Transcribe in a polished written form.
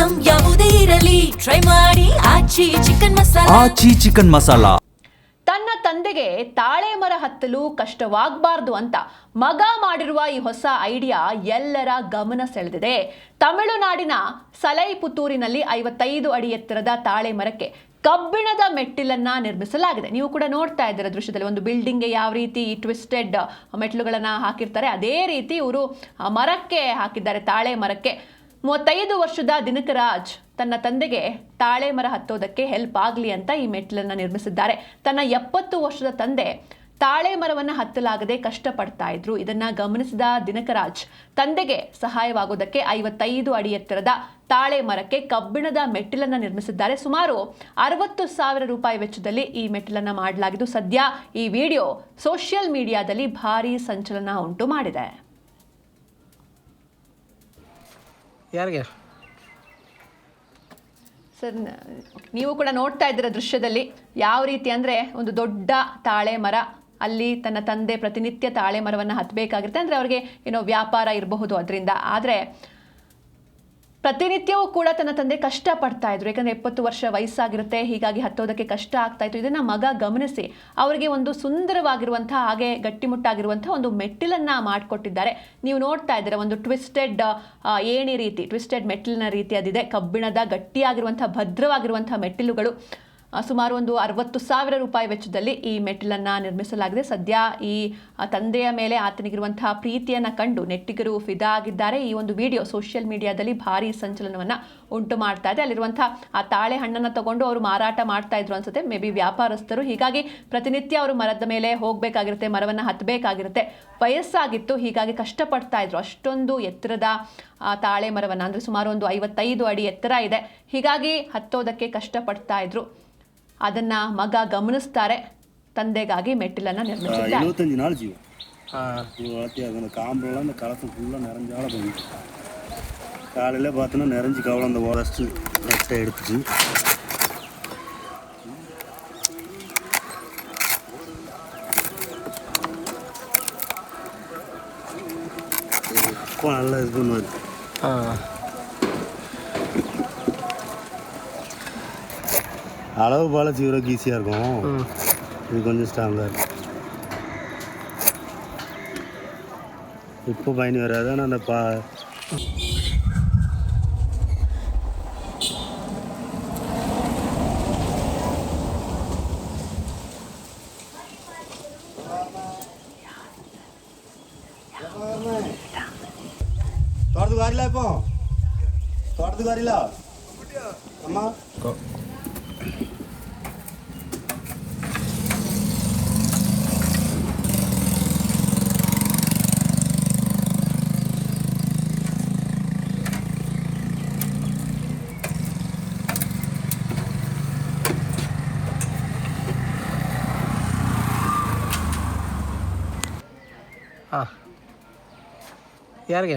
Item ಯಾವುದೇ ಇರಲಿ try ಮಾಡಿ ಆಚಿ ಚಿಕನ್ ಮಸಾಲಾ. ತನ್ನ ತಂದೆಗೆ ತಾಳೆ ಮರ ಹತ್ತಲು ಕಷ್ಟವಾಗಬಾರ್ದು ಅಂತ ಮಗ ಮಾಡಿರುವ ಈ ಹೊಸ ಐಡಿಯಾ ಎಲ್ಲರ ಗಮನ ಸೆಳೆದಿದೆ. ತಮಿಳುನಾಡಿನ ಸಲೈಪುತ್ತೂರಿನಲ್ಲಿ 55 ಅಡಿ ಎತ್ತರದ ತಾಳೆ ಮರಕ್ಕೆ ಕಬ್ಬಿಣದ ಮೆಟ್ಟಿಲನ್ನ ನಿರ್ಮಿಸಲಾಗಿದೆ. ನೀವು ಕೂಡ ನೋಡ್ತಾ ಇದ್ದೀರಾ ದೃಶ್ಯದಲ್ಲಿ, ಒಂದು ಬಿಲ್ಡಿಂಗ್ಗೆ ಯಾವ ರೀತಿ ಟ್ವಿಸ್ಟೆಡ್ ಮೆಟ್ಟಿಲುಗಳನ್ನು ಹಾಕಿರ್ತಾರೆ ಅದೇ ರೀತಿ ಇವರು ಮರಕ್ಕೆ ಹಾಕಿದ್ದಾರೆ. ತಾಳೆ ಮರಕ್ಕೆ 35 ವರ್ಷದ ದಿನಕರಾಜ್ ತನ್ನ ತಂದೆಗೆ ತಾಳೆ ಮರ ಹತ್ತೋದಕ್ಕೆ ಹೆಲ್ಪ್ ಆಗಲಿ ಅಂತ ಈ ಮೆಟ್ಟಿಲನ್ನು ನಿರ್ಮಿಸಿದ್ದಾರೆ. ತನ್ನ 70 ವರ್ಷದ ತಂದೆ ತಾಳೆ ಮರವನ್ನು ಹತ್ತಲಾಗದೆ ಕಷ್ಟಪಡ್ತಾ ಇದ್ರು. ಇದನ್ನ ಗಮನಿಸಿದ ದಿನಕರಾಜ್ ತಂದೆಗೆ ಸಹಾಯವಾಗೋದಕ್ಕೆ 55 ಅಡಿ ಎತ್ತರದ ತಾಳೆ ಮರಕ್ಕೆ ಕಬ್ಬಿಣದ ಮೆಟ್ಟಿಲನ್ನು ನಿರ್ಮಿಸಿದ್ದಾರೆ. ಸುಮಾರು 60,000 ರೂಪಾಯಿ ವೆಚ್ಚದಲ್ಲಿ ಈ ಮೆಟ್ಟಿಲನ್ನು ಮಾಡಲಾಗಿದ್ದು, ಸದ್ಯ ಈ ವಿಡಿಯೋ ಸೋಷಿಯಲ್ ಮೀಡಿಯಾದಲ್ಲಿ ಭಾರೀ ಸಂಚಲನ ಉಂಟು ಮಾಡಿದೆ. ಯಾರಿಗೆ ಸರ್, ನೀವು ಕೂಡ ನೋಡ್ತಾ ಇದ್ದೀರ ದೃಶ್ಯದಲ್ಲಿ ಯಾವ ರೀತಿ ಅಂದರೆ ಒಂದು ದೊಡ್ಡ ತಾಳೆ ಮರ, ಅಲ್ಲಿ ತನ್ನ ತಂದೆ ಪ್ರತಿನಿತ್ಯ ತಾಳೆ ಮರವನ್ನು ಹತ್ತಬೇಕಾಗಿರುತ್ತೆ. ಅಂದರೆ ಅವ್ರಿಗೆ ಏನೋ ವ್ಯಾಪಾರ ಇರಬಹುದು ಅದರಿಂದ, ಆದರೆ ಪ್ರತಿನಿತ್ಯವೂ ಕೂಡ ತನ್ನ ತಂದೆ ಕಷ್ಟಪಡ್ತಾ ಇದ್ರು. ಯಾಕಂದರೆ 70 ವರ್ಷ ವಯಸ್ಸಾಗಿರುತ್ತೆ, ಹೀಗಾಗಿ ಹತ್ತೋದಕ್ಕೆ ಕಷ್ಟ ಆಗ್ತಾ ಇತ್ತು. ಇದನ್ನು ಮಗ ಗಮನಿಸಿ ಅವರಿಗೆ ಒಂದು ಸುಂದರವಾಗಿರುವಂಥ ಹಾಗೆ ಗಟ್ಟಿಮುಟ್ಟಾಗಿರುವಂಥ ಒಂದು ಮೆಟ್ಟಿಲನ್ನು ಮಾಡಿಕೊಟ್ಟಿದ್ದಾರೆ. ನೀವು ನೋಡ್ತಾ ಇದ್ದೀರಾ, ಒಂದು ಟ್ವಿಸ್ಟೆಡ್ ಏಣಿ ರೀತಿ, ಟ್ವಿಸ್ಟೆಡ್ ಮೆಟ್ಟಿಲಿನ ರೀತಿ ಅದಿದೆ. ಕಬ್ಬಿಣದ ಗಟ್ಟಿಯಾಗಿರುವಂಥ ಭದ್ರವಾಗಿರುವಂಥ ಮೆಟ್ಟಿಲುಗಳು. ಸುಮಾರು ಒಂದು 60,000 ರೂಪಾಯಿ ವೆಚ್ಚದಲ್ಲಿ ಈ ಮೆಟ್ಟಿಲನ್ನು ನಿರ್ಮಿಸಲಾಗಿದೆ. ಸದ್ಯ ಈ ತಂದೆಯ ಮೇಲೆ ಆತನಿಗಿರುವಂತಹ ಪ್ರೀತಿಯನ್ನು ಕಂಡು ನೆಟ್ಟಿಗರು ಫಿದಾ ಆಗಿದ್ದಾರೆ. ಈ ಒಂದು ವಿಡಿಯೋ ಸೋಷಿಯಲ್ ಮೀಡಿಯಾದಲ್ಲಿ ಭಾರೀ ಸಂಚಲನವನ್ನು ಉಂಟು ಮಾಡ್ತಾ ಇದೆ. ಅಲ್ಲಿರುವಂಥ ಆ ತಾಳೆ ಹಣ್ಣನ್ನು ತಗೊಂಡು ಅವರು ಮಾರಾಟ ಮಾಡ್ತಾ ಇದ್ರು ಅನ್ಸುತ್ತೆ, ಮೇ ಬಿ ವ್ಯಾಪಾರಸ್ಥರು. ಹೀಗಾಗಿ ಪ್ರತಿನಿತ್ಯ ಅವರು ಮರದ ಮೇಲೆ ಹೋಗಬೇಕಾಗಿರುತ್ತೆ, ಮರವನ್ನು ಹತ್ತಬೇಕಾಗಿರುತ್ತೆ. ವಯಸ್ಸಾಗಿತ್ತು, ಹೀಗಾಗಿ ಕಷ್ಟಪಡ್ತಾ ಇದ್ರು. ಅಷ್ಟೊಂದು ಎತ್ತರದ ತಾಳೆ ಮರವನ್ನು, ಅಂದರೆ ಸುಮಾರು ಒಂದು 55 ಅಡಿ ಎತ್ತರ ಇದೆ, ಹೀಗಾಗಿ ಹತ್ತೋದಕ್ಕೆ ಕಷ್ಟಪಡ್ತಾ ಇದ್ರು. ಅದನ್ನ ಮಗ ಗಮನಿಸ್ತಾರೆ, ತಂದೆಗಾಗಿ மெட்டிலன்னா ನಿರ್ಮಿಸಿದ್ದಾರೆ. 25 நாள் ஜீவன் அந்த காம்பெல்லாம் அந்த களத்து ஃபுல்லாக நிறைஞ்சால போயிடுச்சு. காலையில் பார்த்தோன்னா நிறைஞ்சி கவலை அந்த ஓரஸ்ட்டு நெட்டை எடுத்துச்சு. நல்லா இது பண்ணுவார். அளவு போல சீவரக்கு ஈஸியாக இருக்கும், இது கொஞ்சம் ஸ்ட்ராங்காக இருக்கும். இப்போ பயணி வராது, ஆனால் அந்த தோட்டத்துக்கு வரல, இப்போ தோட்டத்துக்கு வரல அம்மா. ಯಾರಿಗೆ